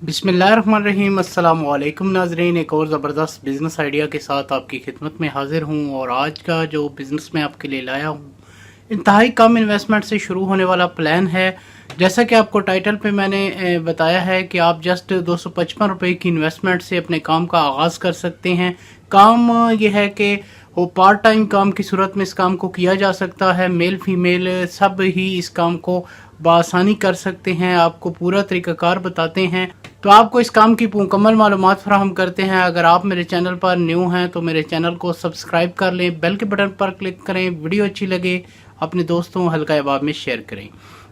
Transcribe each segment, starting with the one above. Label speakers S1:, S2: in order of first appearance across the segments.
S1: बिस्मिल्लाहिर्रहमानिर्रहीम। अस्सलाम वालेकुम नाज़रीन, एक और ज़बरदस्त बिज़नेस आइडिया के साथ आपकी खिदमत में हाज़िर हूँ। और आज का जो बिज़नेस मैं आपके लिए लाया हूँ, इंतहाई कम इन्वेस्टमेंट से शुरू होने वाला प्लान है। जैसा कि आपको टाइटल पे मैंने बताया है कि आप जस्ट 255 रुपये की इन्वेस्टमेंट से अपने काम का आगाज़ कर सकते हैं। काम ये है कि वो पार्ट टाइम काम की सूरत में इस काम को किया जा सकता है। मेल फीमेल सब ही इस काम को बआसानी कर सकते हैं। आपको पूरा तरीक़ाकार बताते हैं, तो आपको इस काम की मुकम्मल मालूमात फराहम करते हैं। अगर आप मेरे चैनल पर न्यू हैं तो मेरे चैनल को सब्सक्राइब कर लें, बेल के बटन पर क्लिक करें, वीडियो अच्छी लगे अपने दोस्तों हल्का अहबाब में शेयर करें।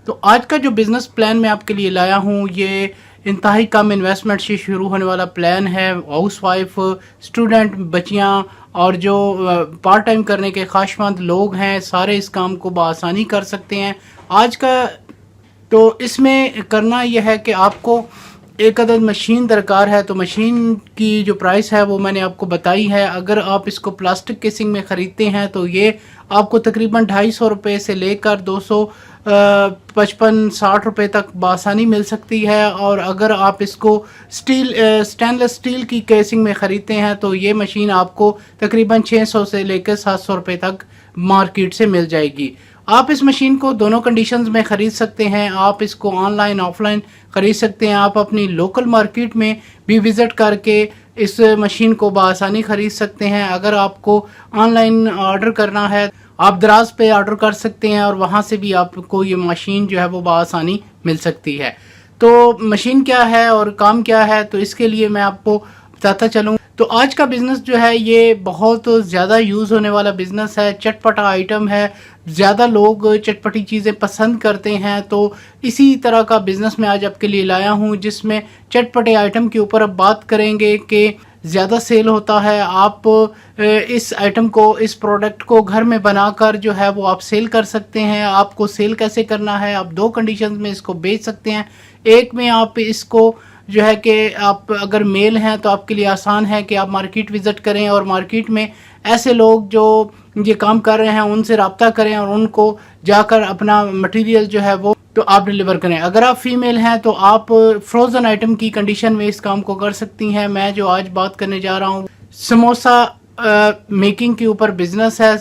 S1: तो आज का जो बिज़नेस प्लान मैं आपके लिए लाया हूँ, ये इंतहाई कम इन्वेस्टमेंट से शुरू होने वाला प्लान है। हाउस वाइफ, स्टूडेंट, बच्चियाँ और जो पार्ट टाइम करने के ख्वाहिशमंद लोग हैं, सारे इस काम को बआसानी कर सकते हैं। आज का तो इसमें करना यह है कि आपको एक अदद मशीन दरकार है। तो मशीन की जो प्राइस है वो मैंने आपको बताई है। अगर आप इसको प्लास्टिक केसिंग में ख़रीदते हैं तो ये आपको तकरीबन 250 रुपये से लेकर 255-60 रुपये तक बआसानी मिल सकती है। और अगर आप इसको स्टेनलेस स्टील की केसिंग में ख़रीदते हैं तो ये मशीन आपको तकरीबन 600 से लेकर 700 रुपये तक मार्केट से मिल जाएगी। आप इस मशीन को दोनों कंडीशंस में ख़रीद सकते हैं। आप इसको ऑनलाइन ऑफलाइन ख़रीद सकते हैं। आप अपनी लोकल मार्केट में भी विज़िट करके इस मशीन को बआसानी ख़रीद सकते हैं। अगर आपको ऑनलाइन ऑर्डर करना है, आप दराज पे ऑर्डर कर सकते हैं और वहाँ से भी आपको ये मशीन जो है वो बआसानी मिल सकती है। तो मशीन क्या है और काम क्या है, तो इसके लिए मैं आपको बताता चलूँ। तो आज का बिज़नेस जो है ये बहुत ज़्यादा यूज़ होने वाला बिज़नेस है। चटपटा आइटम है, ज़्यादा लोग चटपटी चीज़ें पसंद करते हैं। तो इसी तरह का बिज़नेस मैं आज आपके लिए लाया हूँ, जिसमें चटपटे आइटम के ऊपर अब बात करेंगे कि ज़्यादा सेल होता है। आप इस आइटम को, इस प्रोडक्ट को घर में बनाकर जो है वो आप सेल कर सकते हैं। आपको सेल कैसे करना है, आप दो कंडीशंस में इसको बेच सकते हैं। एक में आप इसको जो है कि आप अगर मेल हैं तो आपके लिए आसान है कि आप मार्केट विज़िट करें और मार्केट में ऐसे लोग जो ये काम कर रहे हैं उनसे रब्ता करें और उनको जाकर अपना मटेरियल जो है वो तो आप डिलीवर करें। अगर आप फीमेल हैं तो आप फ्रोज़न आइटम की कंडीशन में इस काम को कर सकती हैं। मैं जो आज बात करने जा रहा हूँ समोसा मेकिंग के ऊपर बिज़नेस है।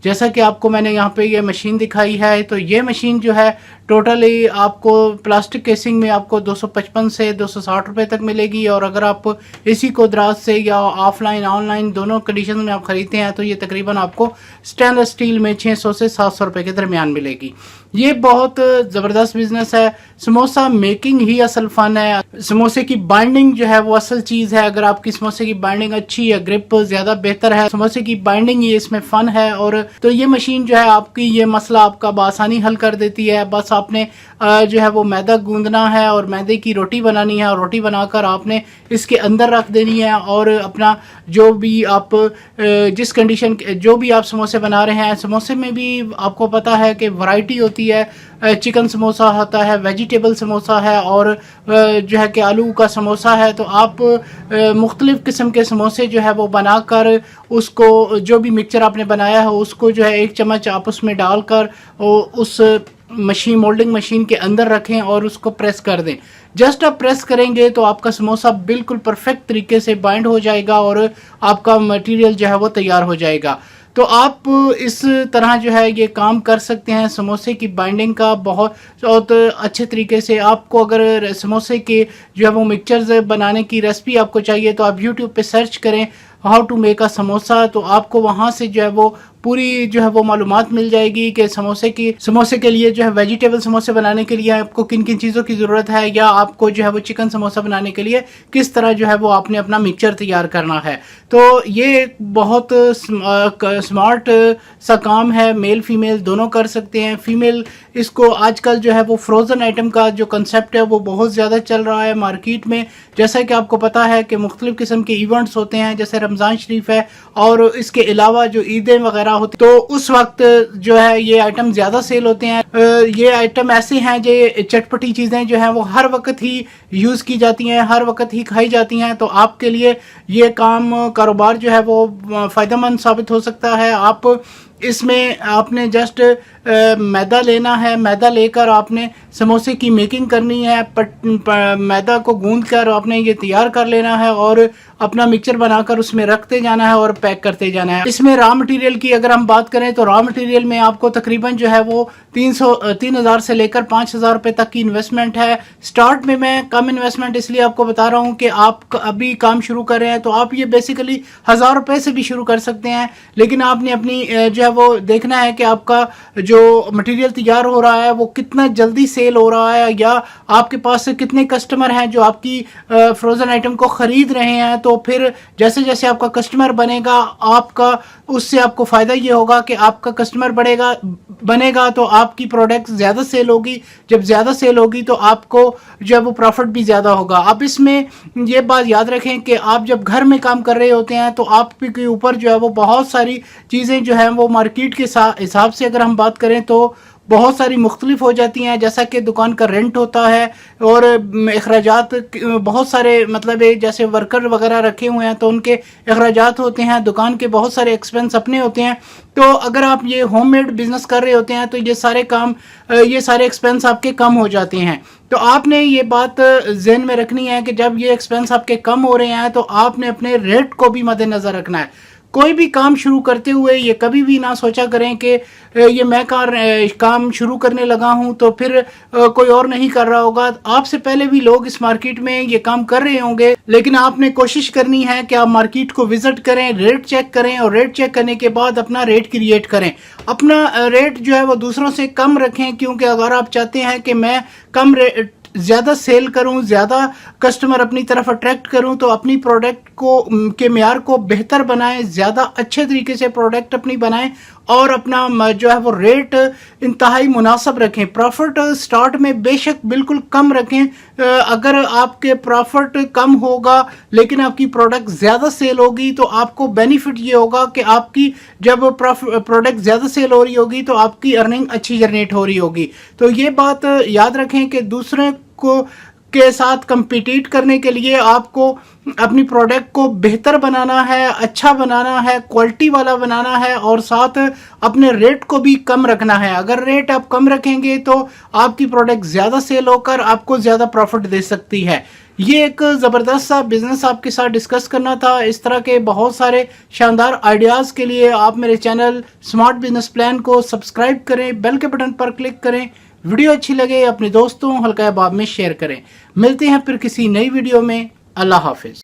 S1: जैसा कि आपको मैंने यहाँ पे ये मशीन दिखाई है, तो ये मशीन जो है टोटली आपको प्लास्टिक केसिंग में आपको 255 से 260 रुपये तक मिलेगी। और अगर आप इसी को दराज से या ऑफलाइन ऑनलाइन दोनों कंडीशन में आप ख़रीदते हैं तो ये तकरीबन आपको स्टेनलेस स्टील में 600 से 700 रुपये के दरमियान मिलेगी। ये बहुत ज़बरदस्त बिज़नेस है। समोसा मेकिंग ही असल फ़न है। समोसे की बाइंडिंग जो है वो असल चीज़ है। अगर आपकी समोसे की बाइंडिंग अच्छी है, ग्रिप ज़्यादा बेहतर है, समोसे की बाइंडिंग ये इसमें फ़न है। और तो ये मशीन जो है आपकी ये मसला आपका बआसानी हल कर देती है। बस आपने जो है वो मैदा गूंदना है और मैदे की रोटी बनानी है और रोटी बनाकर आपने इसके अंदर रख देनी है। और अपना जो भी आप जिस कंडीशन जो भी आप समोसे बना रहे हैं, समोसे में भी आपको पता है कि वैरायटी होती है। चिकन समोसा होता है, वेजिटेबल समोसा है और जो है कि आलू का समोसा है। तो आप मुख्तलिफ़ किस्म के समोसे जो है वो बनाकर उसको जो भी मिक्सचर आपने बनाया है उसको जो है एक चम्मच आप उसमें डालकर उस मशीन मोल्डिंग मशीन के अंदर रखें और उसको प्रेस कर दें। जस्ट आप प्रेस करेंगे तो आपका समोसा बिल्कुल परफेक्ट तरीके से बाइंड हो जाएगा और आपका मटेरियल जो है वो तैयार हो जाएगा। तो आप इस तरह जो है ये काम कर सकते हैं। समोसे की बाइंडिंग का बहुत अच्छे तरीके से आपको अगर समोसे के जो है वो मिक्सचर्स बनाने की रेसिपी आपको चाहिए तो आप यूट्यूब पे सर्च करें how to make a samosa. तो आपको वहाँ से जो है वो पूरी जो है वो मालूमात मिल जाएगी कि समोसे के लिए जो है वेजिटेबल समोसे बनाने के लिए आपको किन किन चीज़ों की ज़रूरत है, या आपको जो है वो चिकन समोसा बनाने के लिए किस तरह जो है वो आपने अपना मिक्सचर तैयार करना है। तो ये बहुत स्मार्ट सा काम है। मेल फीमेल दोनों कर सकते हैं। फीमेल इसको आजकल जो है वो फ्रोज़न आइटम का जो कंसेप्ट है वो बहुत ज़्यादा चल रहा है मार्केट में। जैसा कि आपको पता है कि मुख्तलिफ़ किस्म के इवेंट्स होते हैं, जैसे रमज़ान शरीफ है और इसके अलावा जो ईदें वगैरह होती, तो उस वक्त जो है ये आइटम ज़्यादा सेल होते हैं। ये आइटम ऐसे हैं जो चटपटी चीज़ें जो हैं वो हर वक्त ही यूज़ की जाती हैं, हर वक्त ही खाई जाती हैं। तो आपके लिए ये कारोबार जो है वो फ़ायदेमंद साबित हो सकता है। आप इसमें आपने जस्ट मैदा लेना है। मैदा लेकर आपने समोसे की मेकिंग करनी है। मैदा को गूंद कर आपने ये तैयार कर लेना है और अपना मिक्सचर बनाकर उसमें रखते जाना है और पैक करते जाना है। इसमें रॉ मटेरियल की अगर हम बात करें तो रॉ मटेरियल में आपको तकरीबन जो है वो 3,000 से लेकर 5,000 रुपए तक की इन्वेस्टमेंट है। स्टार्ट में मैं कम इन्वेस्टमेंट इसलिए आपको बता रहा हूँ कि आप अभी काम शुरू कर रहे हैं, तो आप ये बेसिकली 1,000 रुपए से भी शुरू कर सकते हैं। लेकिन आपने अपनी जो है वो देखना है कि आपका जो मटेरियल तैयार हो रहा है वो कितना जल्दी सेल हो रहा है, या आपके पास कितने कस्टमर हैं जो आपकी फ्रोजन आइटम को खरीद रहे हैं। तो फिर जैसे जैसे आपका कस्टमर बनेगा, आपका उससे आपको फायदा ये होगा कि आपका कस्टमर बनेगा तो आपकी प्रोडक्ट ज्यादा सेल होगी। जब ज्यादा सेल होगी तो आपको जो है वो प्रॉफिट भी ज्यादा होगा। आप इसमें ये बात याद रखें कि आप जब घर में काम कर रहे होते हैं तो आपके ऊपर जो है वो बहुत सारी चीजें जो है वो मार्केट के हिसाब से अगर हम बात करें तो बहुत सारी मुख्तलिफ हो जाती हैं, जैसा कि दुकान का रेंट होता है और अखराजात बहुत सारे, मतलब जैसे वर्कर वगैरह रखे हुए हैं तो उनके अखराजात होते हैं, दुकान के बहुत सारे एक्सपेंस अपने होते हैं। तो अगर आप ये होममेड बिजनेस कर रहे होते हैं तो ये सारे एक्सपेंस आपके कम हो जाते हैं। तो आपने ये बात ज़हन में रखनी है कि जब ये एक्सपेंस आपके कम हो रहे हैं तो आपने अपने रेट को भी मद्देनजर रखना है। कोई भी काम शुरू करते हुए ये कभी भी ना सोचा करें कि ये मैं काम शुरू करने लगा हूं तो फिर कोई और नहीं कर रहा होगा। आपसे पहले भी लोग इस मार्केट में ये काम कर रहे होंगे, लेकिन आपने कोशिश करनी है कि आप मार्केट को विजिट करें, रेट चेक करें और रेट चेक करने के बाद अपना रेट क्रिएट करें। अपना रेट जो है वो दूसरों से कम रखें, क्योंकि अगर आप चाहते हैं कि मैं कम रेट ज़्यादा सेल करूं, ज़्यादा कस्टमर अपनी तरफ अट्रैक्ट करूं, तो अपनी प्रोडक्ट के मेयार को बेहतर बनाएं, ज़्यादा अच्छे तरीके से प्रोडक्ट अपनी बनाएं और अपना जो है वो रेट इंतहाई मुनासिब रखें। प्रॉफिट स्टार्ट में बेशक बिल्कुल कम रखें। अगर आपके प्रॉफिट कम होगा लेकिन आपकी प्रोडक्ट ज़्यादा सेल होगी तो आपको बेनिफिट ये होगा कि आपकी जब प्रोडक्ट ज़्यादा सेल हो रही होगी तो आपकी अर्निंग अच्छी जनरेट हो रही होगी। तो ये बात याद रखें कि दूसरे के साथ कंपीट करने के लिए आपको अपनी प्रोडक्ट को बेहतर बनाना है, अच्छा बनाना है, क्वालिटी वाला बनाना है और साथ अपने रेट को भी कम रखना है। अगर रेट आप कम रखेंगे तो आपकी प्रोडक्ट ज़्यादा सेल होकर आपको ज़्यादा प्रॉफिट दे सकती है। ये एक ज़बरदस्त सा बिजनेस आपके साथ डिस्कस करना था। इस तरह के बहुत सारे शानदार आइडियाज़ के लिए आप मेरे चैनल स्मार्ट बिजनेस प्लान को सब्सक्राइब करें, बेल के बटन पर क्लिक करें। वीडियो अच्छी लगे अपने दोस्तों हल्का अहबाब में शेयर करें। मिलते हैं फिर किसी नई वीडियो में। अल्लाह हाफिज।